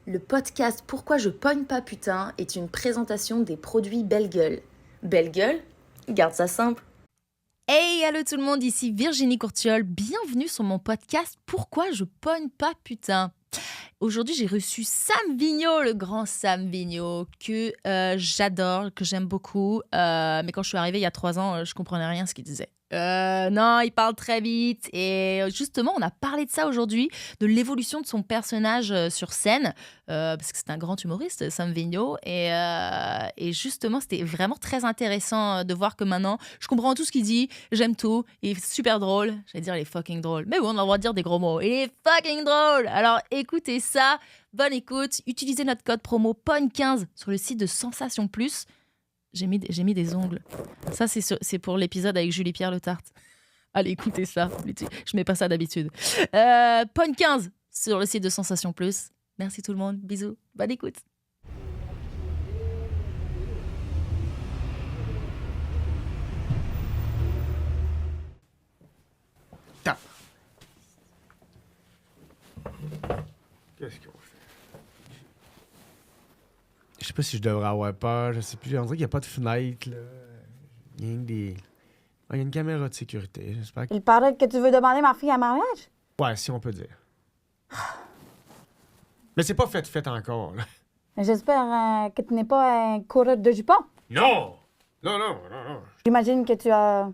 Le podcast Pourquoi je pogne pas putain est une présentation des produits Belle Gueule. Belle Gueule, garde ça simple. Hey, allô tout le monde, ici Virginie Courtiol. Bienvenue sur mon podcast Pourquoi je pogne pas putain. Aujourd'hui, j'ai reçu Sam Vigneault, le grand Sam Vigneault, que j'adore, que j'aime beaucoup. Mais quand je suis arrivée il y a 3 ans, je comprenais rien à ce qu'il disait. Non, il parle très vite. Et justement, on a parlé de ça aujourd'hui, de l'évolution de son personnage sur scène, parce que c'est un grand humoriste, Sam Vigneault. Et justement, c'était vraiment très intéressant de voir que maintenant, je comprends tout ce qu'il dit, j'aime tout, il est super drôle. J'allais dire, il est fucking drôle. Mais oui, on a le droit de dire des gros mots. Il est fucking drôle. Alors, écoutez ça. Bonne écoute. Utilisez notre code promo POGN15 sur le site de Sensation Plus. J'ai mis des ongles. Ça, c'est pour l'épisode avec Julie-Pierre Le Tarte. Allez, écoutez ça. Je mets pas ça d'habitude. POGN15 sur le site de Sensation Plus. Merci tout le monde. Bisous. Bonne écoute. Tape. Qu'est-ce qu'on fait? Je sais pas si je devrais avoir peur, je sais plus. On dirait qu'il n'y a pas de fenêtre, là. Il y a des... Ah, il y a une caméra de sécurité, j'espère que... Il paraît que tu veux demander ma fille en mariage? Ouais, si on peut dire. Mais c'est pas fait encore, là. J'espère que tu n'es pas un coureur de jupons. Non! Non. J'imagine que tu as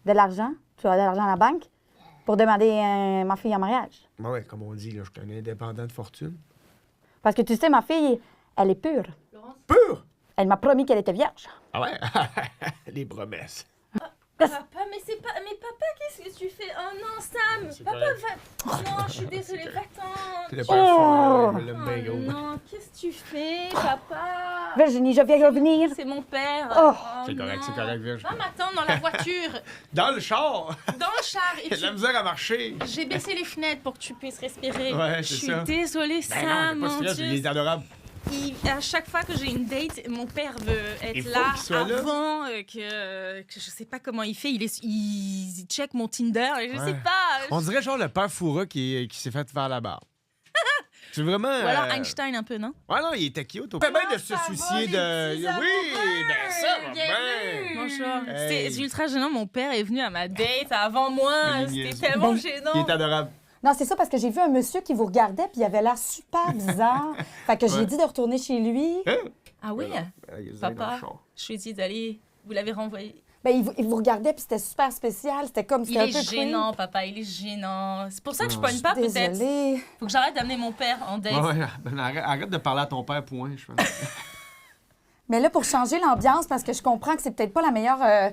de l'argent. Tu as de l'argent à la banque pour demander ma fille en mariage. Ben ouais, comme on dit, là, je suis un indépendant de fortune. Parce que tu sais, ma fille, elle est pure. Pur! Elle m'a promis qu'elle était vierge. Ah ouais? Les promesses. Papa, mais papa, qu'est-ce que tu fais? Oh non, Sam! C'est Papa, correct. va... Non, je suis désolée, va-t'en. C'est le père fort, le Oh bingo. non, qu'est-ce que tu fais, papa? Virginie, je viens revenir. C'est mon père. Oh. C'est correct, Virge. Va m'attendre dans la voiture, Dans le char! dans le char. Et Il y a de la misère à marcher! J'ai baissé les fenêtres pour que tu puisses respirer. Ouais, Je c'est suis ça. désolée, Ben non, Sam, pas de mon stress, Dieu. il est adorable. À chaque fois que j'ai une date, mon père veut Il être faut là qu'il soit là. avant que je sais pas comment il fait. Il check mon Tinder et je sais Ouais. pas. On dirait genre le père Foura qui s'est fait faire la barbe. C'est vraiment... Ou alors Einstein un peu, non? Ouais, non, il était cute. Fait bien de se soucier de... Oui, ben ça va bien. Bonjour. Hey. C'est ultra gênant. Mon père est venu à ma date avant moi. Il C'était niaise. tellement Ben, gênant. Il est adorable. Non, c'est ça, parce que j'ai vu un monsieur qui vous regardait, puis il avait l'air super bizarre. Fait que j'ai Ouais. dit de retourner chez lui. Ah oui? Il est dans le Papa, char. je lui ai dit d'aller. Vous l'avez renvoyé. Ben, il vous regardait, puis c'était super spécial. C'était comme... Il C'était un est peu gênant, papa. Il est gênant. C'est pour ça que je Non, pogne pas, peut-être. Désolée. Faut que j'arrête d'amener mon père en date. Ouais, ben arrête de parler à ton père, point. Je pense. Mais là, pour changer l'ambiance, parce que je comprends que c'est peut-être pas la meilleure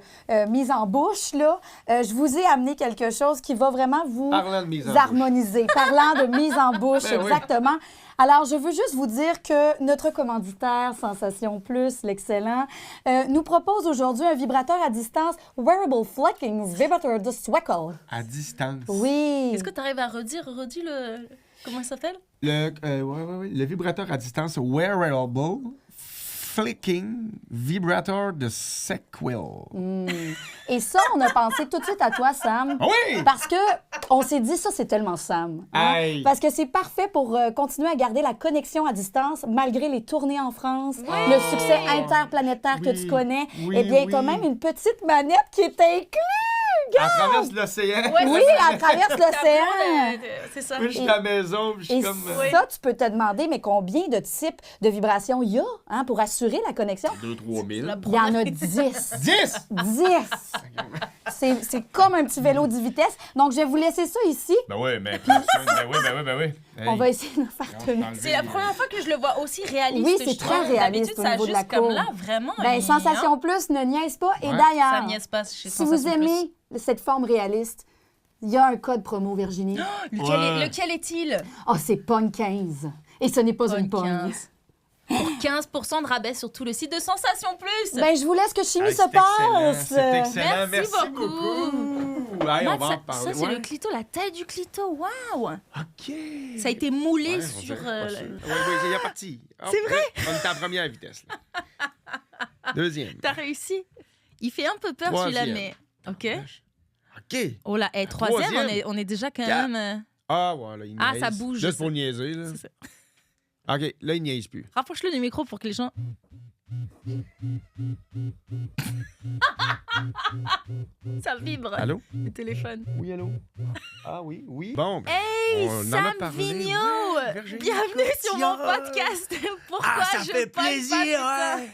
mise en bouche, là, je vous ai amené quelque chose qui va vraiment vous Parlant de mise en harmoniser. Parlant de mise en bouche, Ben oui. exactement. Alors, je veux juste vous dire que notre commanditaire Sensation Plus, l'excellent, nous propose aujourd'hui un vibrateur à distance Wearable Flicking Vibrator de Sweckle. À distance. Oui. Est-ce que tu arrives à redire le... Comment ça s'appelle? Ouais. Le vibrateur à distance Wearable Flicking Vibrator de Sequel. Et ça, on a pensé tout de suite à toi, Sam. Ah oui! Parce que on s'est dit, ça, c'est tellement Sam. hein. Aïe. Parce que c'est parfait pour continuer à garder la connexion à distance malgré les tournées en France, le succès interplanétaire que Oui. tu connais. Oui, eh bien, oui. quand même une petite manette qui est inclue. Elle traverse l'océan. Ouais, Oui, elle traverse l'océan. C'est ça. Moi, je suis à la maison, puis je Et suis comme... ça, tu peux te demander, mais combien de types de vibrations il y a hein, pour assurer la connexion? 2-3 000. Il y en a 10. 10! 10! C'est comme un petit vélo 10 vitesses. Donc, je vais vous laisser ça ici. Ben oui, mais... Ben oui. On va essayer de le faire tenir. C'est la première fois que je le vois aussi réaliste. Oui, c'est je très trouve. réaliste D'habitude, au ça a niveau de la juste comme courbe. là, vraiment. Ben, Sensation Plus ne niaise pas. Et Ouais. Ça d'ailleurs, niaise pas chez si vous Sensation Plus. aimez cette forme réaliste, il y a un code promo, Virginie. Lequel est-il? Oh, c'est POGN 15. Et ce n'est pas une POGN POGN. 15. Pour 15% de rabais sur tout le site de Sensation Plus. Ben, je vous laisse que chimie Hey, se c'est excellent, passe. c'est excellent. Merci Merci beaucoup. beaucoup. Hey, on Matt, va en ça, parler. c'est le clito, la taille du clito. Waouh! OK. Ça a été moulé Ouais, on sur... dirait pas sûr. Oui, il est parti. C'est vrai? On est en première vitesse. Là. Deuxième. T'as réussi. Il fait un peu peur celui-là, Troisième. mais... OK. OK. Oh là, troisième, Troisième. on est déjà quand Quatre. même... Ah, voilà, il Ah, niaise. ça bouge, Juste ça. pour niaiser, là. C'est ça. OK, là, il niaise plus. Rapproche-le du micro pour que les gens... Ça vibre. Allô? Le téléphone. Oui, allô? Ah oui, oui. Bon, ben, Hey, on en a Sam parlé. Vigneault! Ouais, Virginie Bienvenue sur mon Courtiol. podcast. Pourquoi Ah, ça je fait pogne pas plaisir, putain? ouais.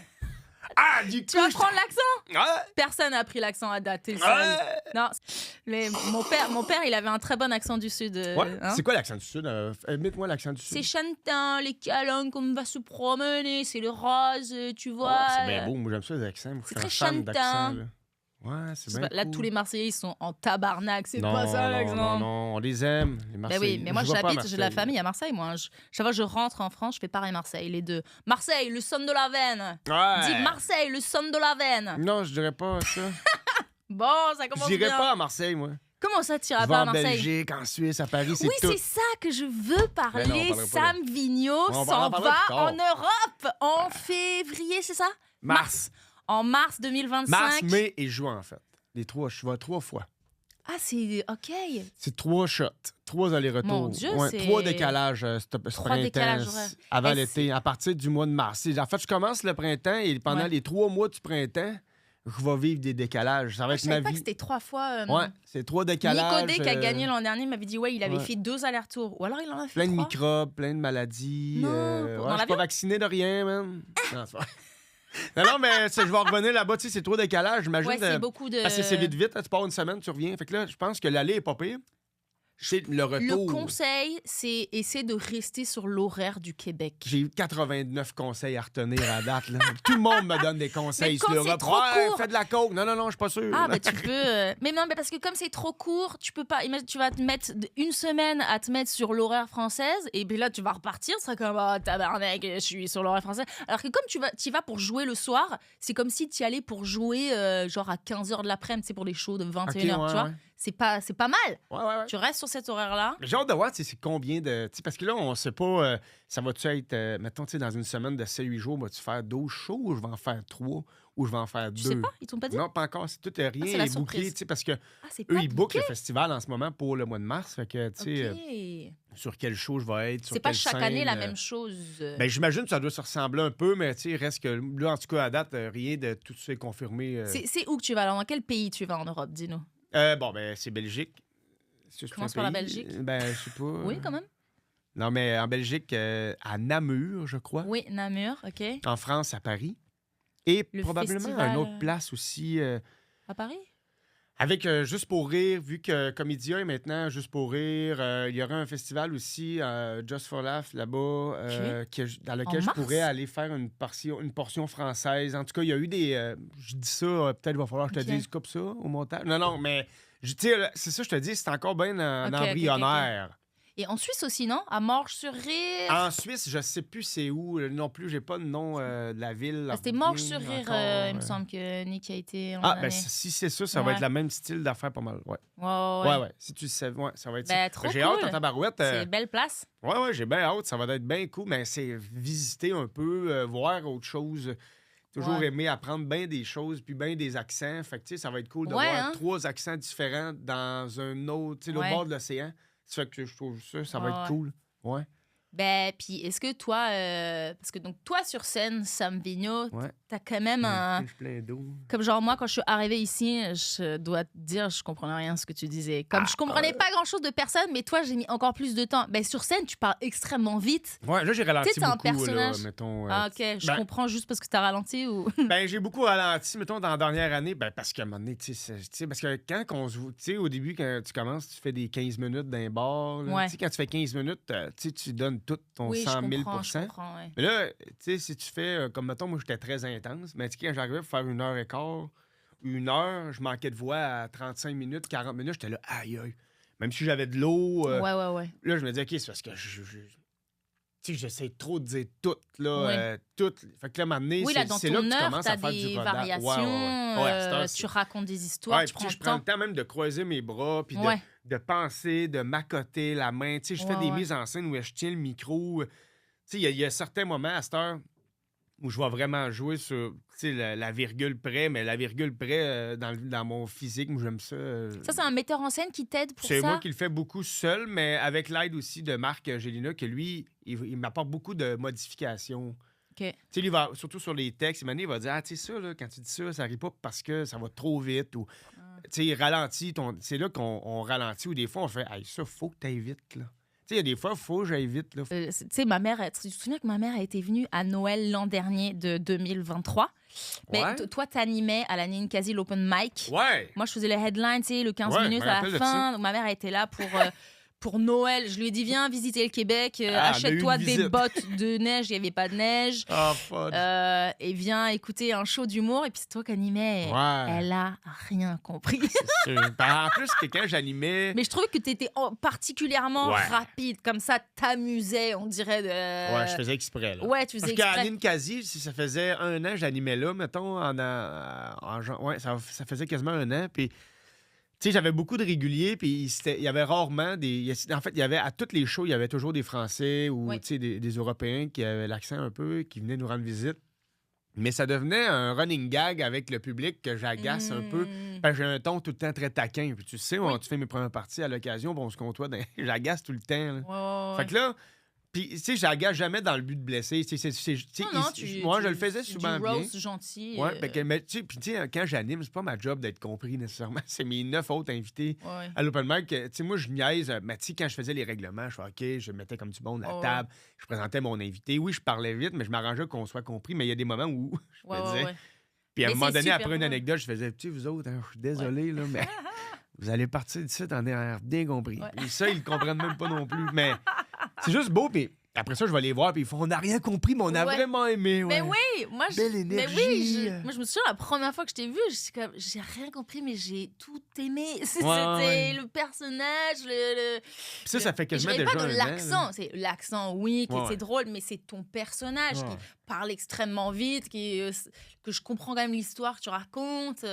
Ah, du coup, Tu vas prendre l'accent? Ouais. Personne n'a pris l'accent à date, t'es le seul. Ouais. Non, mais mon père, il avait un très bon accent du Sud. Ouais. Hein? C'est quoi l'accent du Sud? Imite-moi l'accent du C'est Sud. chantant, les câlins, comme on va se promener, c'est le rose, tu vois. Ah, c'est bien beau. Moi, j'aime ça, les accents. Moi, je C'est suis un très fan chantant. d'accent, là. Ouais, c'est C'est bien pas- Là, cool. tous les Marseillais, ils sont en tabarnak. C'est non, pas ça, non, l'accent. non, on les aime, les Ben Marseillais. oui, mais moi Je vais pas à j'habite, j'ai de la Marseille. famille à Marseille, moi. Chaque fois que je rentre en France, je fais pareil Marseille, les deux. Marseille, le son de la veine. Ouais. Dis Marseille, le son de la veine. Non, je dirais pas ça. Bon, ça commence Je dirais bien. pas à Marseille, moi. Comment ça, tu Je iras vais pas à en Marseille? Belgique, en Suisse, à Paris, c'est Oui, tout. c'est ça que je veux parler. Ben non, on parlera pas Sam Vigneault On s'en en parlera va plus tard. en Europe en février, c'est ça? Mars. En mars 2025. Mars, mai et juin, en fait. Les trois, je vais 3 fois. Ah, c'est... OK. C'est 3 shots, 3 allers-retours. Mon Dieu, c'est- 3 décalages ce Trois printemps, décalages horaires. avant Est-ce- l'été, à partir du mois de mars. En fait, je commence le printemps et pendant Ouais. les 3 mois du printemps, je vais vivre des décalages. Ça va Moi, être je ma savais pas que vie. c'était 3 fois... Ouais, c'est 3 décalages. Nico D qui a gagné l'an dernier m'avait dit ouais il avait ouais. fait 2 allers-retours ou alors il en a fait Plein de 3. microbes, plein de maladies. Non, ouais, dans je suis l'avion? pas vacciné de rien, man. Non, c'est pas... non, mais je vais revenir là-bas. Tu sais, c'est 3 décalages. J'imagine. Ouais, c'est beaucoup de... Parce que c'est vite, hein, tu pars une semaine, tu reviens. Fait que là, je pense que l'aller est pas pire. C'est le retour. Le conseil, c'est essayer de rester sur l'horaire du Québec. J'ai eu 89 conseils à retenir à date. Là. Tout le monde me donne des conseils Mais sur quand l'Europe. c'est trop Ouais, court- fais de la coke. Non, je suis pas sûr. Ah, bah tu peux... Mais non, mais parce que comme c'est trop court, tu peux pas... Imagine, tu vas te mettre une semaine à te mettre sur l'horaire française, et puis là, tu vas repartir, tu seras comme, oh, tabarnak, je suis sur l'horaire français. Alors que comme tu vas pour jouer le soir, c'est comme si tu y allais pour jouer genre à 15h de l'après-midi, c'est pour des shows de 21h, Ok, tu ouais, vois. ouais. C'est pas mal. Ouais. Tu restes sur cet horaire-là. J'ai hâte de voir, tu sais, c'est combien de. Tu sais, parce que là, on sait pas. Ça va-tu être. Mettons, tu sais, dans une semaine de 7-8 jours, vas-tu faire 12 shows ou je vais en faire 3 ou je vais en faire 2? Tu sais pas, ils t'ont pas dit? Non, pas encore. C'est tout rien c'est la est booké, surprise. tu sais, parce que Ah, c'est eux, pas ils bookent booké. le festival en ce moment pour le mois de mars. Fait que, tu sais, Ok. sur quel show je vais être. Sur C'est pas quelle chaque année la scène, même chose. Ben, j'imagine que ça doit se ressembler un peu, mais tu sais, il reste que là, en tout cas, à date, rien de tout ça est confirmé. C'est où que tu vas? Alors, dans quel pays tu vas en Europe? Dis-nous. Bon, ben, c'est Belgique. C'est Commence un par la pays? Belgique. Ben, je sais pas. Oui, quand même. Non, mais en Belgique, à Namur, je crois. Oui, Namur, OK. En France, à Paris. Et Le probablement festival, une autre place aussi. À Paris? Avec Juste pour rire, vu que Comédia est maintenant Juste pour rire, il y aura un festival aussi, Just for Laugh, là-bas, dans lequel En je mars? pourrais aller faire une portion française. En tout cas, il y a eu des... je dis ça, peut-être il va falloir que je te Ok. dise coupe ça au montage. Non, mais tu sais, c'est ça, je te dis, c'est encore bien en Ok, ok, embryonnaire. Et en Suisse aussi, non? À Morges-sur-Rire? En Suisse, je sais plus c'est où. Non plus, j'ai pas le nom de la ville. Ah, c'était bien Morges-sur-Rire, encore, il me semble que Nick a été en Ah, année. ben si c'est ça, ça va Ouais. être le même style d'affaires pas mal. Ouais. Ouais. Si tu le sais, ouais, ça va être Ben, ça. trop J'ai cool. hâte en tabarouette. C'est une belle place. Ouais, j'ai bien hâte. Ça va être bien cool, mais c'est visiter un peu, voir autre chose. Toujours Ouais. aimé apprendre bien des choses, puis bien des accents. Fait que, tu sais, ça va être cool de Ouais, voir hein? 3 accents différents dans un autre, tu sais, l'autre Ouais. bord de l'océan. Ça fait que je trouve ça va Ouais, être ouais. cool. Ouais. Ben, puis est-ce que toi... parce que donc, toi, sur scène, Sam Vigneault, Ouais. t'as quand même un... Je suis plein d'eau. Comme genre, moi, quand je suis arrivée ici, je dois te dire, je comprenais rien à ce que tu disais. Comme je comprenais pas grand-chose de personne, mais toi, j'ai mis encore plus de temps. Ben, sur scène, tu parles extrêmement vite. Ouais, là, j'ai ralenti Tu sais, t'es un beaucoup, personnage. là, mettons. Ah, OK, je ben- comprends juste parce que t'as ralenti ou... Ben, j'ai beaucoup ralenti, mettons, dans la dernière année, ben, parce qu'à un moment donné, tu sais, parce que quand on se voit, tu sais, au début, quand tu commences, tu fais des 15 minutes d'un bar, là. Ouais. Tu sais, quand tu fais 15 minutes, tu sais, tu donnes tout ton Oui, 100 000 je comprends, ouais. Mais là, tu sais, si tu fais, comme, mettons, moi, j'étais très intense, mais tu sais, quand j'arrivais pour faire 1h15, 1 heure, je manquais de voix à 35 minutes, 40 minutes, j'étais là, aïe, aïe. Même si j'avais de l'eau, Ouais. là, je me disais, OK, c'est parce que tu sais, j'essaie trop de dire tout, là, Ouais. tout. Fait que là, à un moment donné, Oui, là, dans c'est là ton que tu heure, commences t'as à faire des du rodage. variations, Ouais, à cette heure, c'est- tu racontes des histoires, Ouais, tu puis prends je le prends temps. le temps même de croiser mes bras, puis Ouais. de penser, de m'accoter la main. Tu sais, je fais Ouais, des ouais. mises en scène où je tiens le micro. Tu sais, il y a certains moments à cette heure où je vais vraiment jouer sur la virgule près, mais la virgule près dans mon physique, moi j'aime ça. Ça, c'est un metteur en scène qui t'aide pour ça? C'est moi qui le fais beaucoup seul, mais avec l'aide aussi de Marc Gélina, que lui, il m'apporte beaucoup de modifications. OK. Tu sais, lui, surtout sur les textes, il va dire, ah, tu sais, ça, là, quand tu dis ça, ça arrive pas parce que ça va trop vite. Ou, tu sais, il ralentit. C'est là qu'on ralentit, ou des fois, on fait, hey, ça, faut que tu ailles vite, là. Tu sais, il y a des fois, il faut que j'aille vite, là. Tu sais, ma mère, tu te souviens que ma mère a été venue à Noël l'an dernier de 2023? Mais Ouais. toi, t'animais à la Ninkasi l'open mic. Ouais! Moi, je faisais les headlines, tu sais, le 15 Ouais, minutes je me à rappelle la de fin. Donc, ma mère a été là pour Noël. Je lui ai dit, viens visiter le Québec, achète-toi mais une des visite. bottes de neige, il n'y avait pas de neige. Ah, fuck. Et viens écouter un show d'humour. Et puis c'est toi qui animais. Ouais. Elle a rien compris. C'est sûr. Ben, en plus, quelqu'un, j'animais. Mais je trouvais que tu étais particulièrement Ouais. rapide. Comme ça, t'amusais, on dirait. Ouais, je faisais exprès, là. Ouais, tu faisais Parce qu'à exprès. Ninkasi, si ça faisait 1 an, j'animais là, mettons, ouais, ça faisait quasiment 1 an. Puis, tu sais, j'avais beaucoup de réguliers, puis il y avait rarement des. En fait, il y avait à tous les shows, il y avait toujours des Français ou Oui. tu sais, des Européens qui avaient l'accent un peu, qui venaient nous rendre visite. Mais ça devenait un running gag avec le public que j'agace un peu. Parce que j'ai un ton tout le temps très taquin. Puis tu sais, Oui. tu fais mes premières parties à l'occasion, bon, on se côtoie, j'agace tout le temps. Là. Ouais. Fait que là, puis tu sais, j'agace jamais dans le but de blesser. Tu sais, Non, moi, je le faisais tu souvent du bien. roast gentil. Ouais, mais tu sais, puis tu sais, quand j'anime, c'est pas ma job d'être compris nécessairement. C'est mes 9 autres invités Ouais. à l'open mic. Tu sais, moi, je niaise. Mais tu sais, quand je faisais les règlements, je fais OK, je mettais comme du monde à la Ouais. table. Je présentais mon invité. Oui, je parlais vite, mais je m'arrangeais qu'on soit compris. Mais il y a des moments où je me disais. Ouais. Puis à un Mais moment c'est donné, super après une drôle. anecdote, je faisais, tu sais, vous autres, hein, je suis désolé, là, mais vous allez partir d'ici, t'en as bien compris. Ouais. Et ça, ils le comprennent même pas non plus. Mais c'est juste beau, puis après ça, je vais les voir, puis ils font, on n'a rien compris, mais on a Ouais. vraiment aimé. Mais Ouais. oui, moi je. Belle Mais énergie. oui, moi je me souviens la première fois que je t'ai vu, j'ai rien compris, mais j'ai tout aimé. C'était ouais. le personnage, le. Puis ça fait Et je quasiment dirais déjà pas de un an, là. l'accent. C'est l'accent, oui, Ouais, c'est ouais. drôle, mais c'est ton personnage Ouais. qui parle extrêmement vite, que je comprends quand même l'histoire que tu racontes.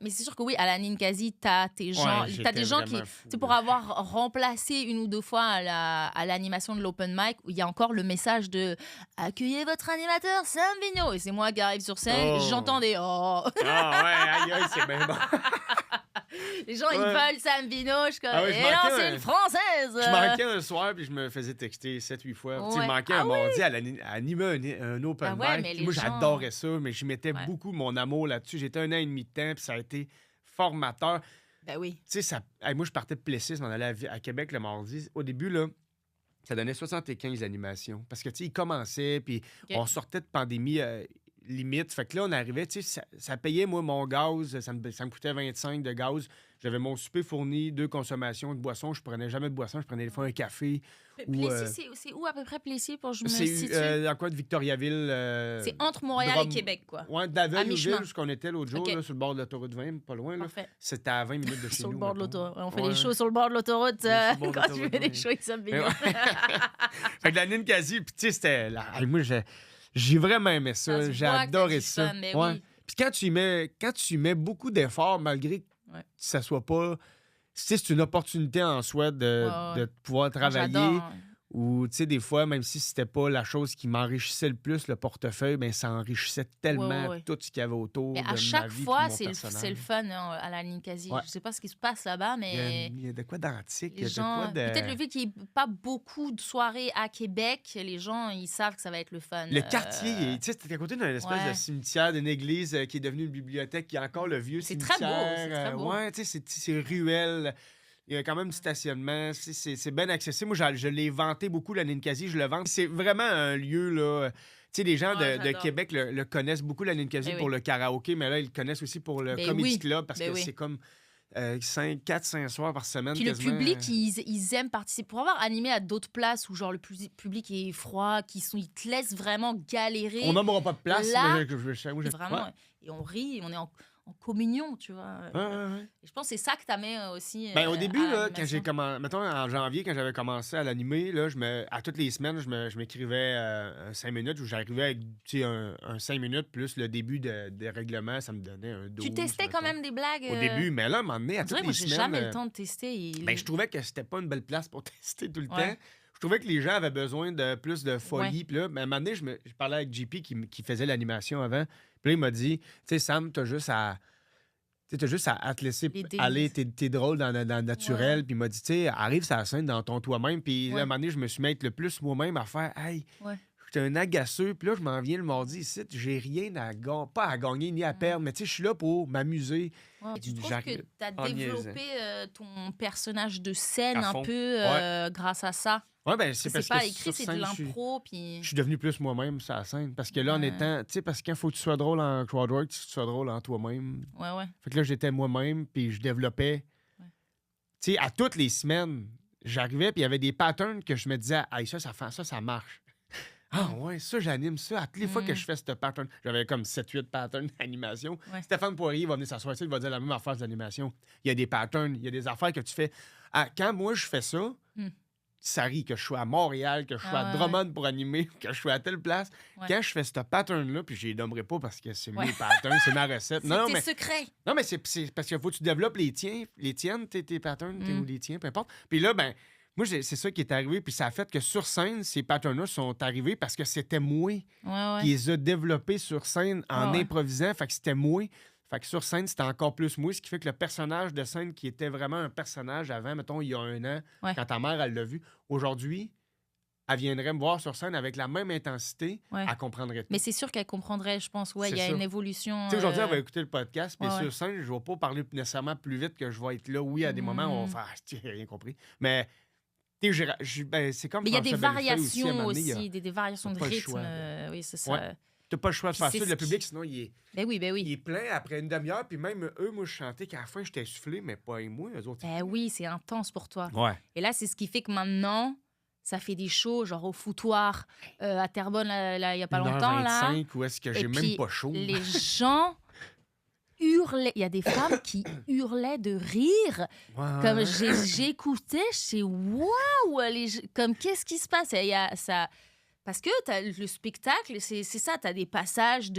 Mais c'est sûr que oui, à la Ninkasi, t'as tes gens, Ouais, t'as des j'étais gens qui, vraiment fou, tu sais, là. pour avoir remplacé une ou deux fois à l'animation de l'open mic, où il y a encore le message de accueillez votre animateur Sam Vigneault, et c'est moi qui arrive sur scène, Oh. j'entends des oh. Ah ouais, aïe, c'est bien bon. Les gens ils Ouais. veulent Sam Vigneault, je suis comme Ah ouais, je et non, manquais c'est un- une française. Je manquais un soir, puis je me faisais texter 7-8 fois. Tu sais, Ouais. il manquait Ah un mardi à animer un open Ah ouais, mic. mais Puis les moi, gens- j'adorais ça, mais j'y mettais Ouais. beaucoup mon amour là-dessus. J'étais 1 an et demi de temps, puis ça a été formateur. Ben oui. Tu sais, moi, je partais de Plessis, je m'en allais à Québec le mardi. Au début, là, ça donnait 75 animations. Parce que, tu sais, ils commençaient, puis Ok. on sortait de pandémie limite. Fait que là, on arrivait, tu sais, ça payait, moi, mon gaz. Ça me coûtait 25 de gaz. J'avais mon souper fourni, 2 consommations de boissons. Je prenais jamais de boissons. Je prenais des fois un café. Ou, Plessis, c'est où à peu près Plessis pour que je me C'est situe? dans quoi de Victoriaville? C'est entre Montréal Drum- et Québec, quoi. Ouais, À d'Aveille, mi-chemin. où on était l'autre jour, Ok. là, sur le bord de l'autoroute 20, pas loin. Là. Parfait. C'était à 20 minutes de chez Sur nous. le bord de mettons. l'autoroute. On fait Ouais. des shows sur le bord de l'autoroute sur le bord de quand tu l'autoroute, fais des oui. shows avec Sam Mais Vigneault. ouais. Fait que la Ninkasi, puis tu sais, c'était. Moi, j'ai vraiment aimé Ça ça. se J'ai voit que t'as adoré du ça. fun, mais Ouais. oui. Puis quand tu mets beaucoup d'efforts, malgré que Ouais. ça soit pas. Tu sais, c'est une opportunité en soi de, Ouais, ouais. de pouvoir travailler. J'adore. Ou, tu sais, des fois, même si c'était pas la chose qui m'enrichissait le plus, le portefeuille, ben ça enrichissait tellement Ouais. tout ce qu'il y avait autour Mais de à ma chaque vie, fois, puis mon c'est personnage. le fun hein, à la Ninkasi. Ouais. Je sais pas ce qui se passe là-bas, mais Il y a de quoi d'antique, il y les a de gens... quoi de... Peut-être le fait qu'il n'y ait pas beaucoup de soirées à Québec, les gens, ils savent que ça va être le fun. Le quartier, tu sais, c'était à côté d'une espèce ouais. de cimetière, d'une église qui est devenue une bibliothèque, qui a encore le vieux C'est cimetière. très beau, c'est très beau. Ouais, tu sais, c'est ruelle. Il y a quand même du stationnement. C'est bien accessible. Moi, je l'ai vanté beaucoup, la Ninkasi. Je le vante. C'est vraiment un lieu, là... Tu sais, les gens Ouais, de j'adore. Québec le connaissent beaucoup, la Ninkasi, Ben pour oui. le karaoké, mais là, ils le connaissent aussi pour le Ben Comedy oui. Club, parce Ben que oui. c'est comme 4-5 soirs par semaine. Puis le quasiment. public, ils aiment participer. Pour avoir animé à d'autres places où genre le public est froid, ils te laissent vraiment galérer. On n'aura pas de place. Là, mais moi, Vraiment. Ouais. Et on rit, on est en communion, tu vois. Ouais, ouais. Et je pense que c'est ça que t'amènes aussi. Ben, au début, à là, quand j'ai l'animation. commencé, mettons en janvier, quand j'avais commencé à l'animer, là, à toutes les semaines, je m'écrivais un 5 minutes où j'arrivais avec tu sais, un 5 minutes plus le début des règlements, ça me donnait un 12. Tu testais quand mettons. même des blagues. Au début, mais là, à un moment donné, à On toutes dirait, les moi, j'ai semaines. jamais le temps de tester. Ben, je trouvais que c'était pas une belle place pour tester tout le Ouais. temps. Je trouvais que les gens avaient besoin de plus de folie. Puis là, ben, à un moment donné, je parlais avec JP qui faisait l'animation avant. Puis là, il m'a dit, tu sais, Sam, t'as juste à te laisser aller. T'es drôle dans le naturel. Ouais. Puis il m'a dit, tu sais, arrive sur la scène dans ton toi-même. Puis là, à Ouais. un moment donné, je me suis mis à être le plus moi-même à faire, hey, Ouais. j'étais un agaceux. Puis là, je m'en viens le mardi ici. J'ai rien pas à gagner ni à perdre. Mais tu sais, je suis là pour m'amuser. Ouais. Tu trouves J'arrive- que tu as en développé ton personnage de scène À un fond. peu grâce à ça? Ouais, ben, c'est parce C'est pas que écrit, sur c'est de scène, je suis- l'impro. Puis... Je suis devenu plus moi-même sur la scène. Parce que là, en Ouais. étant. Tu sais, parce qu'il faut que tu sois drôle en crowdwork, tu sois drôle en toi-même. Ouais. Fait que là, j'étais moi-même, puis je développais. Ouais. Tu sais, à toutes les semaines, j'arrivais, puis il y avait des patterns que je me disais, hey, ça marche. Ah ouais, ça, j'anime ça. À toutes les fois que je fais ce pattern, j'avais comme 7-8 patterns d'animation. Ouais. Stéphane Poirier va venir s'asseoir ici, il va dire la même affaire d'animation. Il y a des patterns, il y a des affaires que tu fais. Ah, quand moi, je fais ça, ça rit que je sois à Montréal, que je sois à Drummond pour animer, que je sois à telle place. Ouais. Quand je fais ce pattern-là, puis je les nommerai pas parce que c'est mes patterns, c'est ma recette. C'est tes mais secrets. non, mais c'est parce qu'il faut que tu développes les tiennes, tes patterns, ou les tiens, peu importe. Puis là, ben, moi, c'est ça qui est arrivé. Puis ça a fait que sur scène, ces patterns-là sont arrivés parce que c'était moi qui les a développés sur scène en improvisant. Fait que c'était moi. Fait que sur scène, c'était encore plus moi, ce qui fait que le personnage de scène qui était vraiment un personnage avant, mettons, il y a 1 an, quand ta mère, elle l'a vu, aujourd'hui, elle viendrait me voir sur scène avec la même intensité, elle comprendrait tout. Mais c'est sûr qu'elle comprendrait, je pense. Ouais, il y a C'est ça. une évolution. Tu sais, aujourd'hui, elle va écouter le podcast, puis Ouais, sur scène, je vais pas parler nécessairement plus vite que je vais être là. Oui, à des moments où on va faire « Ah, j'ai rien compris ». Mais, tu sais, c'est comme Mais il y a des François Bellefeuille aussi, à un variations moment donné, aussi, des variations t'as de pas le rythme. choix, Oui, c'est ça. Ouais. T'as pas le choix de faire Puis ça. c'est Le ce public, sinon, il oui. est plein après une demi-heure. Puis même eux, moi, je chantais qu'à la fin, j'étais essoufflé, mais pas moi, eux autres. Ben oui, c'est intense pour toi. Ouais. Et là, c'est ce qui fait que maintenant, ça fait des shows, genre au foutoir à Terrebonne, là, il n'y a pas longtemps. Là. 1h25, où est-ce que j'ai même puis, pas chaud? Les gens hurlaient. Il y a des femmes qui hurlaient de rire. Comme j'écoutais, je sais, waouh! Comme qu'est-ce qui se passe? Il y a ça. Parce que le spectacle, c'est ça, tu as des passages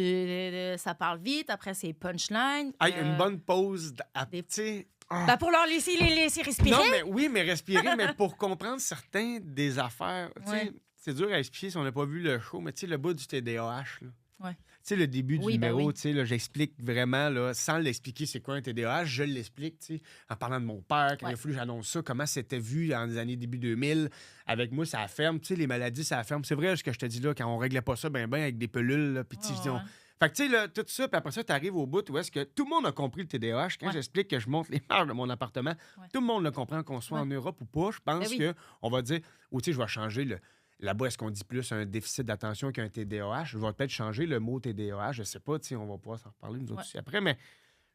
ça parle vite, après c'est punchline. Hey, une bonne pause. des- Tu sais. Bah pour leur laisser respirer. Non, mais oui, mais respirer, mais pour comprendre certains des affaires. Tu sais, Ouais. c'est dur à expliquer si on n'a pas vu le show, mais tu sais, le bout du TDAH, là. Ouais. Tu sais, le début du Oui, ben numéro, oui. tu sais, là, j'explique vraiment, là, sans l'expliquer c'est quoi un TDAH, je l'explique, tu sais, en parlant de mon père, quand il a fallu que j'annonce ça, comment c'était vu dans les années début 2000, avec moi, ça ferme, tu sais, les maladies, ça ferme. C'est vrai ce que je te dis là, quand on réglait pas ça ben avec des pelules, là, puis tu sais, je dis, Fait que, tu sais, là, tout ça, puis après ça, tu arrives au bout où est-ce que tout le monde a compris le TDAH. Quand j'explique que je monte les marges de mon appartement, tout le monde le comprend, qu'on soit en Europe ou pas. Je pense qu'on va dire, ou tu sais, je vais changer le. Là-bas, est-ce qu'on dit plus un déficit d'attention qu'un TDAH? Je vais peut-être changer le mot TDAH, je sais pas, tu sais, on va pouvoir s'en reparler nous autres aussi après, mais...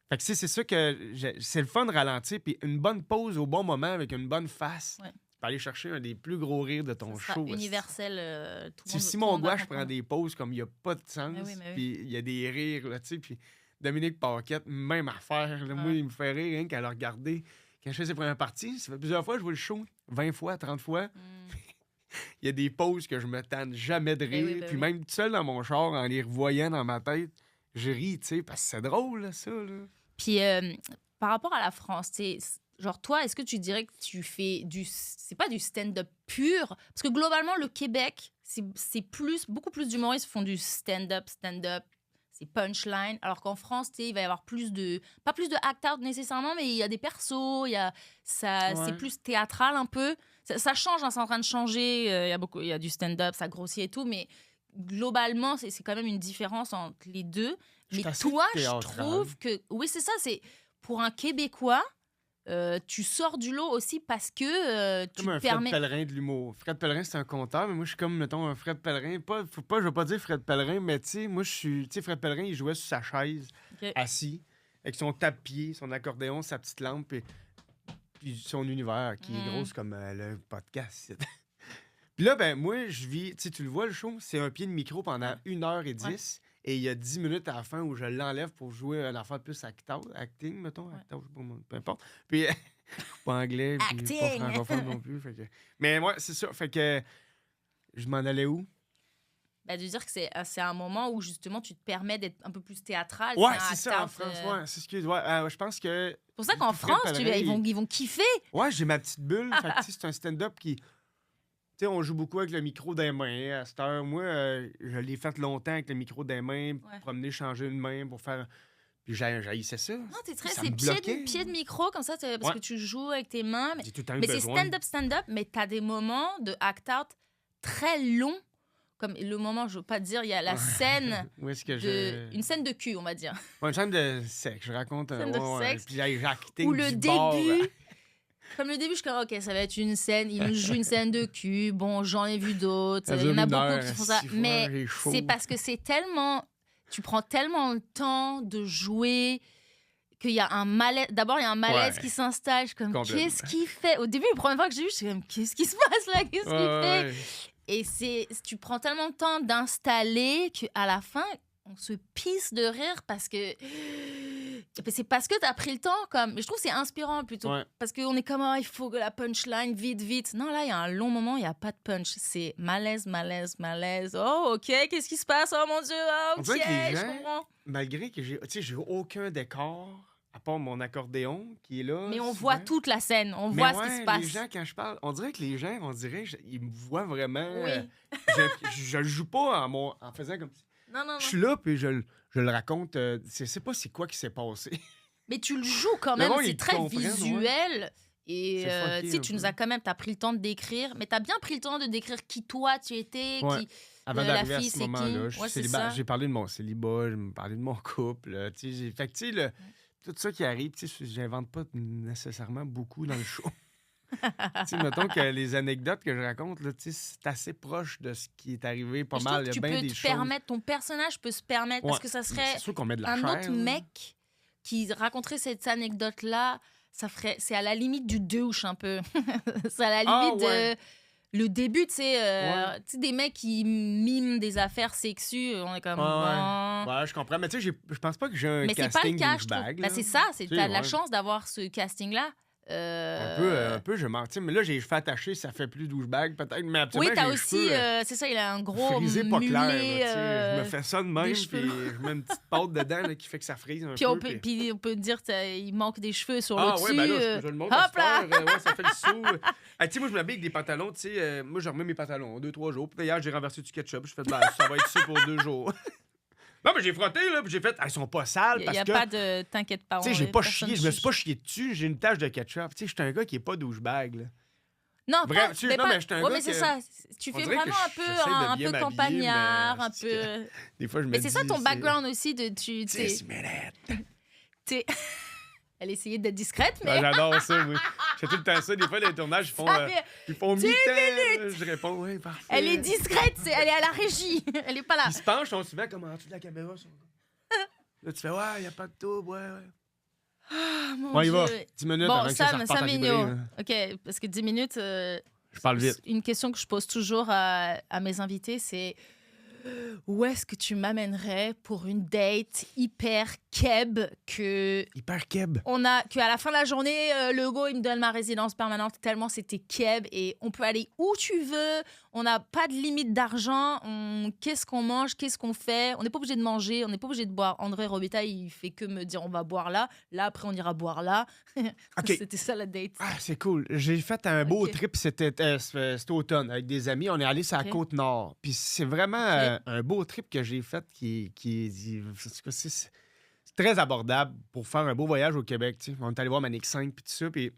Fait que, tu sais, c'est ça que... C'est le fun de ralentir, puis une bonne pause au bon moment avec une bonne face. Ouais. Tu peux aller chercher un des plus gros rires de ton Ça sera show. universel. Tout le monde, Si tout le mon monde va gouache prend comprendre. des pauses comme il n'y a pas de sens, Mais oui. puis il y a des rires, là, tu sais, puis Dominique Paquette, même affaire. Là, moi, il me fait rire rien qu'à le regarder. Quand je fais ses premières parties, ça fait plusieurs fois que je vois le show, 20 fois, 30 fois. Il y a des pauses que je me tanne jamais de rire. oui, Puis même tout seul dans mon char, en les revoyant dans ma tête, je ris, tu sais, parce que c'est drôle, là, ça. Là. Puis par rapport à la France, tu sais, genre toi, est-ce que tu dirais que tu fais c'est pas du stand-up pur? Parce que globalement, le Québec, c'est beaucoup plus d'humoristes qui font du stand-up, c'est punchline. Alors qu'en France, tu sais, il va y avoir pas plus de act-out nécessairement, mais il y a des persos, c'est plus théâtral un peu. Ça change, hein, c'est en train de changer. Il y a du stand-up, ça grossit et tout, mais globalement, c'est quand même une différence entre les deux. Mais toi, je trouve que... Oui, c'est ça, c'est... Pour un Québécois, tu sors du lot aussi parce que tu comme un permets... Fred Pellerin de l'humour. Fred Pellerin, c'est un conteur, mais moi, je suis comme, mettons, un Fred Pellerin. Je veux pas dire Fred Pellerin, mais tu sais, moi, je suis... Tu sais, Fred Pellerin, il jouait sur sa chaise, assis, avec son tape-pied, son accordéon, sa petite lampe, puis son univers, qui est grosse comme le podcast. Puis là, ben moi, je vis... Tu sais, tu le vois, le show, c'est un pied de micro pendant 1h10. Et il y a 10 minutes à la fin où je l'enlève pour jouer à l'affaire plus acting, mettons. Acting, peu importe. Puis, pas anglais, puis pas francophone non plus. Fait que... Mais moi, c'est ça. Fait que je m'en allais où? Ben, de dire que c'est un moment où, justement, tu te permets d'être un peu plus théâtral. Ouais, c'est ça, en France. Ouais, c'est ce que... je pense que... C'est pour ça qu'en France, ils vont kiffer. Ouais, j'ai ma petite bulle. Fait que, c'est un stand-up qui... sais, on joue beaucoup avec le micro des mains. À cette heure, moi, je l'ai fait longtemps avec le micro des mains, promener, changer une main pour faire... Puis j'haïssais ça. Non, t'es très... Ça C'est me bloquait. pied de micro, comme ça, parce que tu joues avec tes mains. J'ai tout le temps eu Mais c'est besoin. stand-up, mais t'as des moments de act-out très longs. Comme le moment, je veux pas te dire, il y a la scène... Où est-ce que Une scène de cul, on va dire. Une scène de sexe. Je raconte... Scène de sexe. Puis j'ai acting Ou le du bord. début... Comme le début, je suis comme, OK, ça va être une scène, il nous joue une scène de cul. Bon, j'en ai vu d'autres. Il y en a beaucoup qui font ça. Mais c'est parce que c'est tellement... Tu prends tellement le temps de jouer qu'il y a un malaise. D'abord, il y a un malaise qui s'installe. Je suis comme, qu'est-ce qu'il fait? Au début, la première fois que j'ai vu, je suis comme, qu'est-ce qui se passe là? Qu'est-ce qu'il fait? Ouais. Et tu prends tellement de temps d'installer qu'à la fin, on se pisse de rire parce que... C'est parce que t'as pris le temps, comme. Mais je trouve que c'est inspirant plutôt. Ouais. Parce qu'on est comme, il faut que la punchline, vite, vite. Non, là, il y a un long moment, il n'y a pas de punch. C'est malaise, malaise, malaise. Oh, OK, qu'est-ce qui se passe? Oh mon Dieu, On OK, dirait que les je gens, comprends. malgré que j'ai aucun décor, à part mon accordéon qui est là. Mais on souvent. voit toute la scène, on Mais voit ce ouais, qui se passe. Les gens, quand je parle, on dirait que les gens, ils me voient vraiment. Oui. Je le joue pas en faisant comme ça. Non. Je suis là, puis je le raconte. Je sais pas c'est quoi qui s'est passé. Mais tu le joues quand Mais même, bon, c'est ils très comprennent, visuel. Et C'est fucké tu sais, un tu peu. nous as quand même, t'as pris le temps de décrire, mais t'as bien pris le temps de décrire qui toi tu étais, Ouais. qui Avant la d'arriver à fille ce c'est qui. moment-là, je suis Ouais, c'est célibataire. ça. J'ai parlé de mon célibat, j'ai parlé de mon couple. Tu sais, fait que, tu sais, tout ça qui arrive, tu sais, j'invente pas nécessairement beaucoup dans le show. Tu sais, mettons que les anecdotes que je raconte, là, tu sais, c'est assez proche de ce qui est arrivé pas Je mal. trouve Il y que a tu bien peux des te choses. permettre, ton personnage peut se permettre, parce Ouais. que ça C'est serait sûr qu'on met de la un chair. autre là. mec qui raconterait cette anecdote-là, c'est à la limite du douche un peu. C'est à la limite ouais. le début, tu sais, Ouais. tu sais, des mecs qui miment des affaires sexues, on est comme... bon. Ouais, je comprends. Mais tu sais, je pense pas que j'ai un Mais c'est pas casting le cas, je trouve. douchebag. Ben, là. c'est ça, Tu sais, t'as de la ouais. chance d'avoir ce casting-là. Un peu, je mens. Tu sais, mais là, j'ai les cheveux attachés, ça fait plus douchebag peut-être. Mais absolument, Oui, t'as j'ai les aussi, cheveux, c'est ça, il a un gros frisé pas clair. Là, mulet, tu sais. Je me fais ça de même, des puis cheveux. je mets une petite pâte dedans là, qui fait que ça frise un Puis peu. on peut dire qu'il manque des cheveux sur le Ah dessus. ouais, ben là, je le montre. hop là! Ouais, ça fait le saut. Ah, tu sais, moi, je m'habille avec des pantalons. Tu sais, moi, je remets mes pantalons 2-3 jours. Puis hier, j'ai renversé du ketchup. Je fais, ben, ça va être ça pour 2 jours. Non, mais j'ai frotté, là, puis j'ai fait, ils sont pas sales Il parce n'y a que. pas de... T'inquiète pas. Tu sais, j'ai pas personne chié, je me suis juge. pas chié dessus, j'ai une tache de ketchup. Tu sais, je suis un gars qui est pas douchebag, là. Non, Vraiment, pas, tu sais, mais non, pas... mais j'étais un ouais, gars mais c'est que- ça. Tu on fais dirait que vraiment j'essaie de un bien peu m'habiller, campagnard, mais un c'est peu... Des fois, je me Mais dis. c'est ça ton background aussi de... Tu sais, Simonette. t'es- Elle essayait d'être discrète, mais... Ah, j'adore ça, oui. J'ai tout le temps ça. Des fois, les tournages, ils font 10 mi-temps. Je réponds, oui, parfait. Elle est discrète, elle est à la régie. Elle est pas là. Ils se penchent, on se met comme en dessous de la caméra. Là, tu fais, ouais, il n'y a pas de double, ouais. Ah, mon On y va. Dieu. 10 minutes Bon, avant que ça Sam reparte à Vigneault. vibrer, là. OK, parce que 10 minutes... Je parle vite. Une question que je pose toujours à mes invités, c'est où est-ce que tu m'amènerais pour une date hyper keb que Hyper keb. qu'à la fin de la journée, le go, il me donne ma résidence permanente tellement c'était keb et on peut aller où tu veux, on n'a pas de limite d'argent, qu'est-ce qu'on mange, qu'est-ce qu'on fait, on n'est pas obligé de manger, on n'est pas obligé de boire. André Robita, il fait que me dire on va boire là après on ira boire là. OK. C'était ça la date. Ah, c'est cool. J'ai fait un beau Ok. trip cet automne avec des amis. On est allé sur la Ok. Côte-Nord. Puis c'est vraiment Ok. un beau trip que j'ai fait c'est très abordable pour faire un beau voyage au Québec. Tu sais. On est allé voir Manic 5 puis tout ça. Puis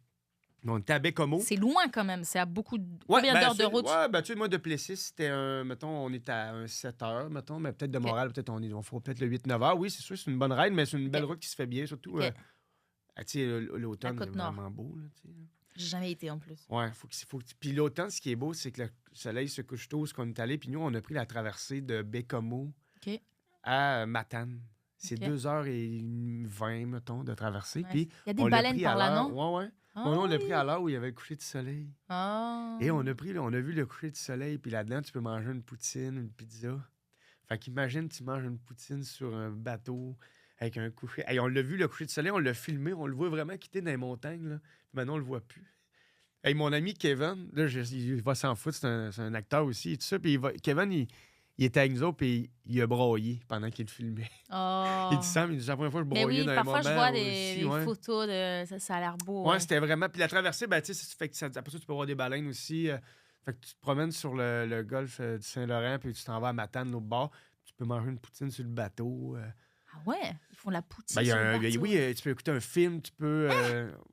on était à Bécomo. C'est loin quand même, c'est à beaucoup de... Ouais, Combien d'heures de route? Ouais, ben, tu sais, moi, de Plessis, c'était mettons, on est à 7 heures, mettons, mais peut-être de Montréal, peut-être on fera peut-être le 8-9 heures. Oui, c'est sûr, c'est une bonne ride, mais c'est une belle route qui se fait bien, surtout. Ok. Tu sais, l'automne, La c'est Côte-Nord. vraiment beau, là, tu sais. J'ai jamais été en plus. Ouais, Puis l'automne, ce qui est beau, c'est que le soleil se couche tôt, ce qu'on est allé, puis nous, on a pris la traversée de Bécomo OK. à Matane. C'est Ok. 2h20, mettons, de traversée. Ouais. Puis Il y a des on l'a baleines pris par à là, l'heure. non? Ouais, ouais. Ah, on l'a oui. pris à l'heure où il y avait le coucher du soleil. Ah. Et on a vu le coucher du soleil, puis là-dedans, tu peux manger une poutine, une pizza. Fait qu'imagine, tu manges une poutine sur un bateau avec un coucher. Hey, on l'a vu, le coucher du soleil, on l'a filmé, on le voit vraiment quitter dans les montagnes. Là. Puis maintenant, on le voit plus. Hey, mon ami Kevin, là, il va s'en foutre, c'est un acteur aussi et tout ça. Puis Kevin, il était avec nous autres, puis il a broyé pendant qu'il le filmait. Oh. Il dit Sam, il dit, c'est la première fois que je Mais broyais oui, dans un parfois moment je vois aussi, des ouais. photos de ça a l'air beau. Ouais, c'était vraiment. Puis la traversée, ben, tu sais, ça fait que après ça, tu peux voir des baleines aussi. Fait que tu te promènes sur le golfe du Saint-Laurent, puis tu t'en vas à Matane, l'autre bord. Tu peux manger une poutine sur le bateau. Ah ouais, ils font la poutine Ben, sur le bateau. oui, tu peux écouter un film, tu peux...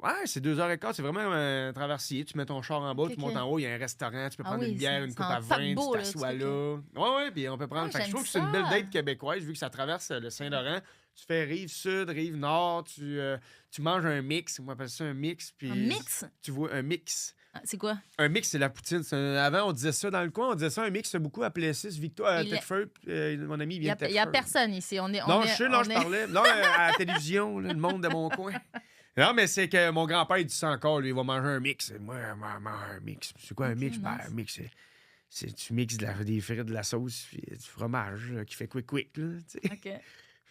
ouais, c'est 2h15, c'est vraiment un traversier. Tu mets ton char en bas, Ok, tu montes ok. en haut, il y a un restaurant, tu peux Ah prendre oui, une bière, c'est- une c'est coupe un à vin, paquebot, tu là, t'assois ce là. Ouais, puis on peut prendre... Ah, Fait que je j'aime trouve que c'est une belle ça. date québécoise, vu que ça traverse le Saint-Laurent. Tu fais rive sud, rive nord, tu manges un mix, on appelle ça un mix. Puis Un mix? Tu vois, un mix. Ah, c'est quoi? Un mix, c'est la poutine. Avant, on disait ça dans le coin. On disait ça, un mix, c'est beaucoup à Plessis, Victoire, Il est- Tedford. Mon ami, il Il vient de n'y a Tedford. personne ici. On est, Non, on je est- sais, non, on je est- parlais. Non, à la télévision, là, le monde de mon coin. Non, mais c'est que mon grand-père, il dit ça encore. Lui, il va manger un mix. Moi, je vais manger un mix. C'est quoi un Ok, mix? Ben, nice. un mix, tu mixes des frites, de la sauce, puis du fromage là, qui fait quick, là, tu sais. OK.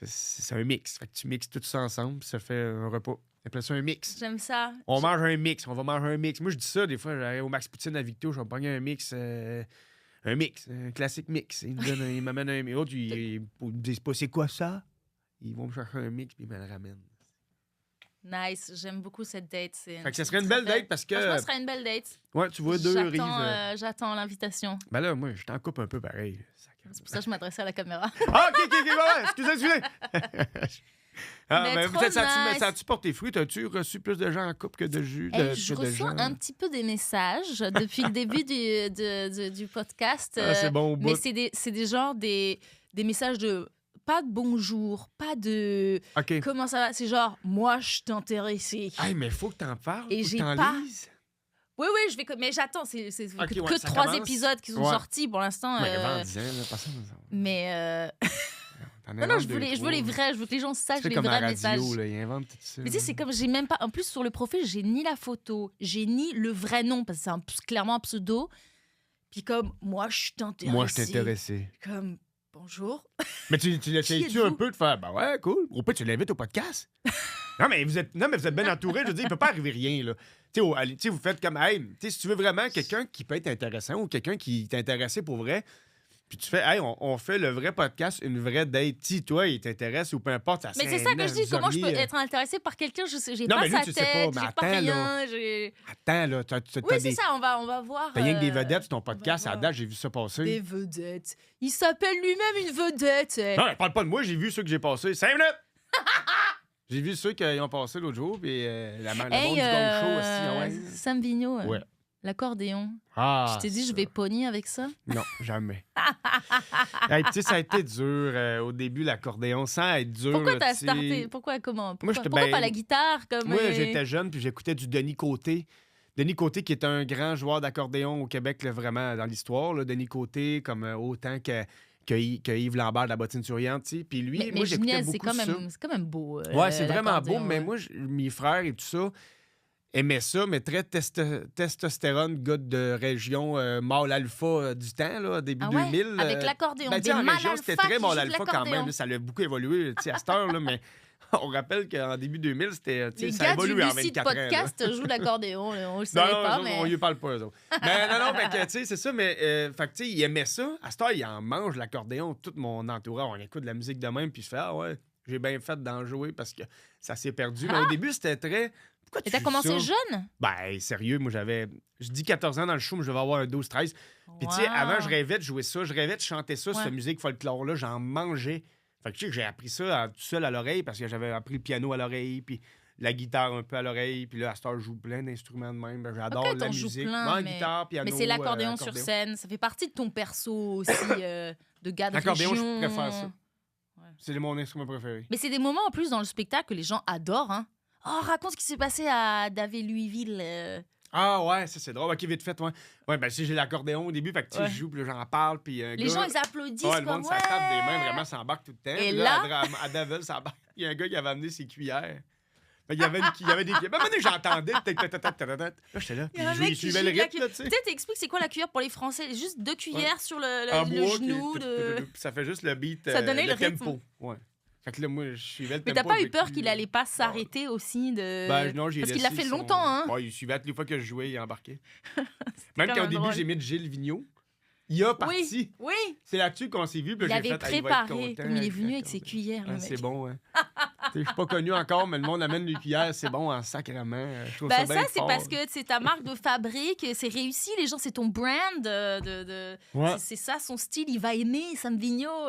C'est un mix. Fait que tu mixes tout ça ensemble, puis ça fait un repas. On appelle ça un mix. J'aime ça. On mange un mix, on va manger un mix. Moi, je dis ça, des fois, j'arrive au Max Poutine à Victo, je vais me pogner un mix, un classique mix. Il m'amène un mix. L'autre, ils me disent pas c'est quoi ça. Ils vont me chercher un mix, puis ils me le ramènent. Nice. J'aime beaucoup cette date. Fait que ça serait une belle date parce que. Franchement, ce serait une belle date. Ouais, tu vois deux rives. J'attends l'invitation. Ben là, moi, je t'en coupe un peu pareil. C'est pour ça que je m'adressais à la caméra. Ah, ok, ouais, excusez. Ah, Mais trop ça nice. a-tu porté fruit? As-tu reçu plus de gens en couple que de jus? Hey, je reçois un petit peu des messages depuis le début du podcast. Ah, c'est bon au bout. Mais c'est des genres des messages de pas de bonjour, pas de OK. comment ça va. C'est genre, moi, je suis intéressée. Hey, mais faut que t'en parles. Et faut que j'ai t'en pas- lises. Oui, mais mais j'attends. C'est Ok, que ouais, ça 3 commence. épisodes qui sont Ouais. sortis pour l'instant. Ben, avant 10 ans, là, personne. Mais T'en non, inventes je veux deux, les trois. vrais. Je veux que les gens sachent C'est les comme vrais à la radio, messages. là, ils inventent tout ça. Mais tu sais, c'est comme j'ai même pas. En plus, sur le profil, j'ai ni la photo, j'ai ni le vrai nom, parce que clairement un pseudo. Puis comme, moi, je suis intéressée. Moi, je t'intéressais. Comme, bonjour. Mais tu l'essayes-tu êtes-vous? un peu de faire, ben ouais, cool. Au pire, tu l'invites au podcast. non, mais vous êtes bien entouré. Je veux dire, il peut pas arriver rien, là. Tu sais, vous faites comme, hey, tu sais, si tu veux vraiment quelqu'un qui peut être intéressant ou quelqu'un qui t'intéresse pour vrai, puis tu fais, hey, on fait le vrai podcast, une vraie date. Si toi, il t'intéresse ou peu importe, ça Mais serait c'est ça que je dis. vous Comment je peux auriez, être intéressée par quelqu'un? J'ai Non, pas mais lui, sa tu sais pas, tête, mais j'ai pas attends, rien. Attends, là, t'as Oui, des... c'est ça, on va voir. T'as rien que des vedettes sur ton on va podcast. À voir. date, j'ai vu ça passer. Des vedettes. Il s'appelle lui-même une vedette. Non, parle pas de moi, j'ai vu ceux que j'ai passés. 5 minutes! J'ai vu ceux qui ont passé l'autre jour, puis le monde du gong show aussi. Ah ouais. Sam Vigneault, Ouais. l'accordéon. Ah, je t'ai dit, ça. je vais pogner avec ça. Non, jamais. Hey, tu sais, ça a été dur au début, l'accordéon, sans être dur. Pourquoi là, t'as tu sais. starté? Pourquoi, comment? Pourquoi, j'étais pourquoi ben- pas la guitare? Comme Moi, j'étais jeune, puis j'écoutais du Denis Côté. Denis Côté, qui est un grand joueur d'accordéon au Québec, là, vraiment, dans l'histoire. Là. Denis Côté, comme autant que Yves Lambert de la bottine souriante, tu sais. Puis lui, mais moi, j'écoutais Ginès, beaucoup ça. c'est quand même beau. Ouais, c'est vraiment beau, l'accordéon, mais ouais. moi, mes frères et tout ça aimaient ça, mais très testostérone, gars de région mâle alpha du temps, là, début Ah ouais? 2000. Avec l'accordéon, Ben, tu sais, des en mâles région, c'était alpha très qui mâle jouent de alpha quand l'accordéon. même. Là, ça a beaucoup évolué tu sais, à cette heure, là, mais on rappelle qu'en début 2000, c'était, tu sais, Les ça a gars du évolué en Lucide 24 ans. là. Podcast jouent de l'accordéon. On le Non, savait non, pas, eux autres, mais... on lui parle pas, eux autres. Mais non, mais tu sais, c'est ça, mais fait que, tu sais, il aimait ça. À cette heure, il en mange l'accordéon. Tout mon entourage, on écoute de la musique de même, puis je fais, ah ouais, j'ai bien fait d'en jouer parce que ça s'est perdu. Mais au début, c'était très. Pourquoi tu Et t'as joues commencé ça? jeune? Ben, sérieux, moi, je dis 14 ans dans le show, mais je devais avoir un 12-13. Puis, tu sais, Wow. avant, je rêvais de jouer ça, je rêvais de chanter ça, Ouais. cette musique folklore-là, j'en mangeais. Fait que, tu sais, j'ai appris ça tout seul à l'oreille parce que j'avais appris le piano à l'oreille, puis la guitare un peu à l'oreille, puis là, à cette heure, je joue plein d'instruments de même. Ben, j'adore Ok, la t'en joues musique. plein, Ouais, mais- guitare, piano, Mais c'est l'accordéon sur accordéon. scène. Ça fait partie de ton perso aussi, de gars de L'accordéon, je région. préfère ça. Ouais. C'est mon instrument préféré. Mais c'est des moments en plus dans le spectacle que les gens adorent. Hein. Oh, raconte ce qui s'est passé à Davé-Louisville. Ah ouais, ça c'est drôle. Ok, vite fait, ouais. Ouais, ben si j'ai l'accordéon au début, fait que tu sais, Ouais. je joue, puis là, j'en parle, puis un Les gars... gens, ils applaudissent Ouais, le comme monde, ça tape des mains, ouais. vraiment, s'embarque tout le temps. Et Puis là- à Davel, ça embarque. Il y a un gars qui avait amené ses cuillères. Fait qu'il y avait des cuillères. Ben, maintenant, j'entendais. Là, j'étais là. Il y a un Puis mec je qui suivais joue le de la rythme, là, tu sais. Peut-être t'expliques c'est quoi la cuillère pour les Français. Juste 2 cuillères sur le En bois, genou. puis De... ça fait juste le beat, Ça donnait le tempo. rythme. Ouais. Fait que là, moi, je suivais le Mais tempo. t'as pas eu avec peur lui. qu'il allait pas s'arrêter aussi de... Ben, non, j'ai Parce qu'il l'a laissé fait son- longtemps, hein. Ouais, il suivait toutes les fois que je jouais, il embarquait. Même quand quand au même début, drôle. j'ai mis de Gilles Vigneault. Il a parti. Oui, C'est là-dessus qu'on s'est vu. Puis il là, j'ai avait fait, ah, il va être préparé, content comme il est venu avec ses l'accordéon. cuillères, le Ah, mec. c'est bon, hein. Je suis pas connu encore, mais le monde amène les cuillères, c'est bon en sacrement. Je trouve ça Ben bien ça, c'est fort. parce que c'est ta marque de fabrique, c'est réussi, les gens, c'est ton brand. Ouais. C'est ça, son style, il va aimer Sam Vigneault.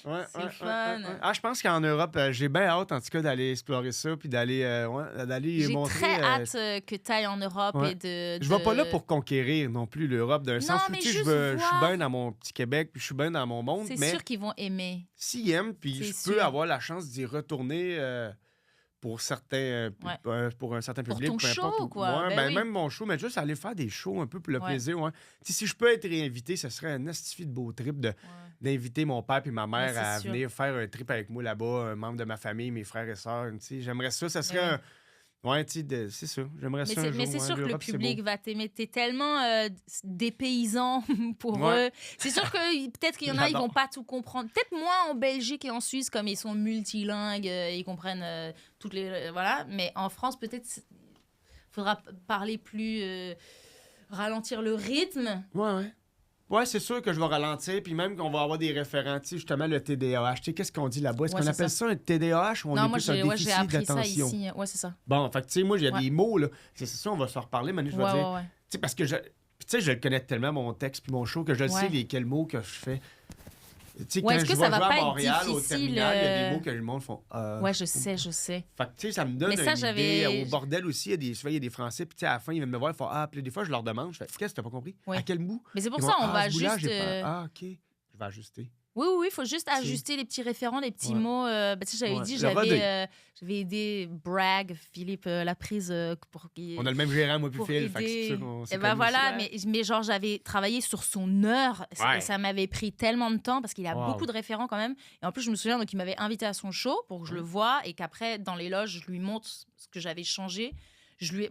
Ouais. C'est fun. Ah, je pense qu'en Europe, j'ai bien hâte, en tout cas, d'aller explorer ça, puis d'aller J'ai montrer... très hâte que tu ailles en Europe ouais. et de... Je vais pas là pour conquérir non plus l'Europe, d'un sens où, mais tu sais, je juste suis voir. bien dans mon petit Québec, puis je suis bien dans mon monde, C'est mais sûr qu'ils vont aimer. s'ils aiment, puis C'est je sûr. peux avoir la chance d'y retourner pour certains, pour un certain Pour public, ton peu importe show, où. quoi. Ouais, Ben oui. même mon show, mais juste aller faire des shows un peu pour le Ouais. plaisir. Ouais. Tu sais, si je peux être réinvité, ce serait un astifi de beau trip d'inviter mon père et ma mère Ouais, à c'est sûr. venir faire un trip avec moi là-bas, un membre de ma famille, mes frères et sœurs. Tu sais, j'aimerais ça. Ça serait Ouais. un... Ouais, tu sais, c'est ça. J'aimerais ça un jour. Mais c'est sûr que le l'Europe, c'est public beau. va t'aimer. T'es tellement dépaysant pour Ouais. eux. C'est sûr que peut-être qu'il y en a, ils J'adore. vont pas tout comprendre. Peut-être moins en Belgique et en Suisse, comme ils sont multilingues, ils comprennent toutes les... voilà. Mais en France, peut-être, faudra parler plus... ralentir le rythme. Ouais. Ouais, c'est sûr que je vais ralentir, puis même qu'on va avoir des référents, tu sais, justement, le TDAH. Tu sais, qu'est-ce qu'on dit là-bas? Est-ce Ouais, qu'on c'est appelle ça un TDAH ou on Non, est moi, plus un j'ai déficit appris ça d'attention? ici. Ouais, c'est ça. Bon, fait que, tu sais, moi, il y a Ouais. des mots, là. C'est ça, on va se reparler, Manu, je vais dire. Ouais. Tu sais, parce que tu sais, je le connais tellement, mon texte puis mon show, que je le Ouais. sais lesquels mots que je fais. Tu sais, Ouais, quand est-ce que je ça vais va jouer pas à être Montréal, au difficile, terminal, il y a des mots que le monde font... Ouais, je sais. Fait que, tu sais, ça me donne Mais ça, une j'avais- idée. Au bordel aussi, souvent, il y a des Français, puis tu sais, à la fin, ils viennent me voir, ils font « Ah, puis des fois, je leur demande, je fais « Qu'est-ce que t'as pas compris? Ouais. À quel bout? » Mais c'est pour Ils ça, vont, on va ce bout-là, juste... j'ai pas. Ah, OK. Je vais ajuster. Oui, il faut juste ajuster les petits référents, les petits Ouais. mots. Tu sais, j'avais Ouais. dit, Le j'avais rodé. aidé Bragg, Philippe Laprise, pour qu'il... On a le même gérant, moi, puis pour Phil. Fait que c'est aider. sûr qu'on s'est Et ben connus voilà, aussi. mais genre, j'avais travaillé sur son heure. Ouais. Et ça m'avait pris tellement de temps parce qu'il a Wow. beaucoup de référents quand même. Et en plus, je me souviens, donc, il m'avait invité à son show pour que je le voie et qu'après, dans les loges, je lui montre ce que j'avais changé.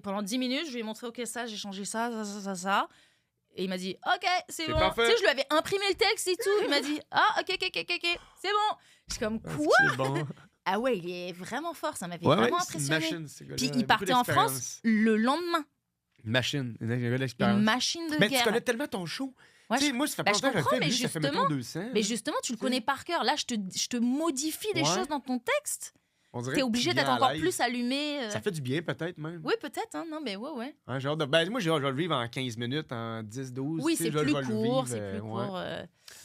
Pendant 10 minutes, je lui ai montré, OK, ça, j'ai changé ça. Et il m'a dit, OK, c'est C'est bon. parfait. Tu sais, je lui avais imprimé le texte et tout. Il m'a dit, ah, OK, c'est bon. Je suis comme, Ah, quoi? c'est bon. Ah ouais, il est vraiment fort. Ça m'avait Ouais, vraiment c'est une impressionné. machine, ce gars-là. Puis Beaucoup il partait en France d'expérience. le lendemain. Une machine, un gars Une d'expérience. machine de Mais guerre. tu connais tellement ton show. Ouais, Tu sais, moi, ça fait pas je longtemps que je le comprends, fais, mais lui, ça fait justement- mettons 200. Mais justement, tu le connais par cœur. Là, je te modifie des Ouais. choses dans ton texte. On dirait T'es que obligé tu d'être viens à encore l'aise. plus allumé. Ça fait du bien, peut-être, même. Oui, peut-être. Hein? Non, mais ouais. Ouais, j'ai hâte de... Ben, moi, j'ai hâte de le vivre en 15 minutes, en 10, 12. Oui, tu sais, c'est je plus vais le court. vivre, C'est plus ouais. court.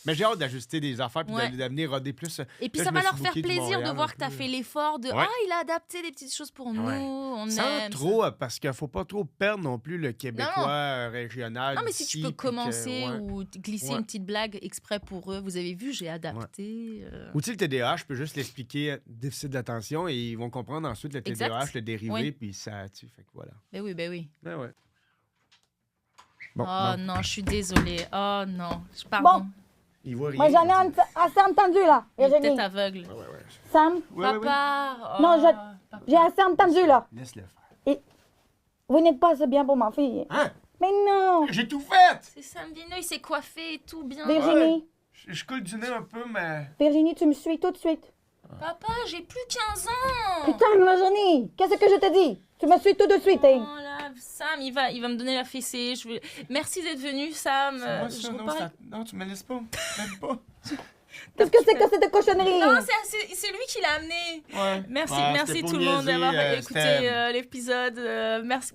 Mais j'ai hâte d'ajuster des affaires puis Ouais. d'amener roder plus. Et puis Là, ça je va me leur suis faire booké du plaisir de Montréal voir un que tu as peu. fait l'effort de Ouais. Ah, il a adapté des petites choses pour nous. Ouais. On Sans aime. trop, parce qu'il faut pas trop perdre non plus le québécois Non. régional. Non, mais si tu d'ici, peux puis que- commencer ouais. ou glisser Ouais. une petite blague exprès pour eux. Vous avez vu, j'ai adapté. Ou tu sais, le TDAH, je peux juste l'expliquer déficit d'attention et ils vont comprendre ensuite le Exact. TDAH, le dérivé, Oui. puis ça, tu fait que voilà. Ben oui. Ben ouais. Bon, Oh bon. non, je suis désolée. Oh non. Pardon. Bon. Il voit rien. Moi, j'en ai il dit. assez entendu, là. Il est Virginie. peut-être aveugle. Ouais. Sam, Papa. Oh, Non, papa. j'ai assez entendu, là. Laisse-le faire. Vous n'êtes pas assez bien pour ma fille. Hein? Mais non. J'ai tout fait! C'est Sam Vigneault, il s'est coiffé et tout bien. Virginie, Je coule du nez un peu, mais... Virginie, tu me suis tout de suite. Papa, j'ai plus 15 ans. Putain, Virginie, qu'est-ce que je te dis? Tu me suis tout de suite, hein. Oh là, Sam, il va me donner la fessée. Merci d'être venu, Sam. C'est moi, Je ça, non, reparle- non, tu me laisses pas. Même pas. Qu'est-ce que c'est que cette cochonnerie? Non, c'est lui qui l'a amené. Ouais. Merci, Ouais, merci c'était pour tout le monde niaiser, d'avoir écouté c'était- l'épisode.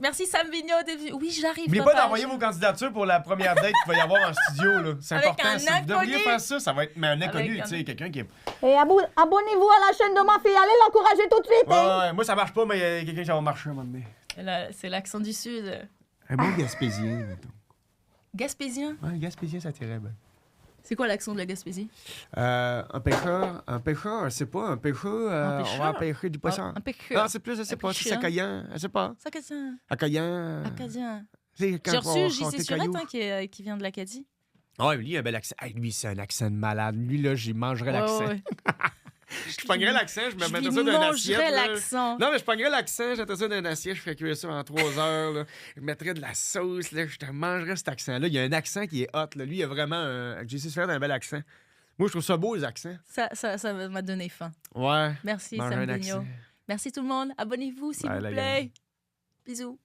Merci Sam Vigneault d'être venu. Oui, j'arrive. N'oubliez papa. pas d'envoyer vos candidatures pour la première date qu'il va y avoir en studio. Là. C'est Avec important. un Si vous devriez inconnu. faire ça, ça va être mais un inconnu, Avec tu sais, quelqu'un qui est... Et abonnez-vous à la chaîne de ma fille. Allez l'encourager tout de suite, hein. Ouais, moi ça marche pas, mais il y a quelqu'un qui va marcher à un moment donné. C'est l'accent du Sud. Un bon Gaspésien, mettons. Gaspésien. Ouais, Gaspésien, ça tirait bien. C'est quoi l'accent de la Gaspésie? Un pêcheur, je sais pas, un pêcheur, Un on pêcheur? va pêcher du poisson. Un pêcheur. Non, c'est plus, je sais Un pas, si c'est pêcheur. accueillant, je sais pas. Ça, Acadien. Accueillant. Acadien. Tu sais, quand J'ai on reçu chantait JC Surette Caillou. hein, qui vient de l'Acadie. Ah, lui, il a un bel accent. Hey, lui, c'est un accent de malade. Lui, là, j'y mangerais l'accent. Ouais. Je pognerais l'accent, je me Je mettrais lui ça dans une mangerais assiette. là. l'accent. Non, mais je pognerais l'accent, je mettrais ça dans une assiette, je ferais cuire ça en 3 heures. Là. Je mettrais de la sauce, là, je te mangerais cet accent-là. Il y a un accent qui est hot. Là. Lui, il a vraiment un... JC Surette a un bel accent. Moi, je trouve ça beau, les accents. Ça m'a donné faim. Ouais. Merci, Manger Sam un Vigneault. accent. Merci tout le monde. Abonnez-vous, s'il Ouais, vous la plaît. Bisous.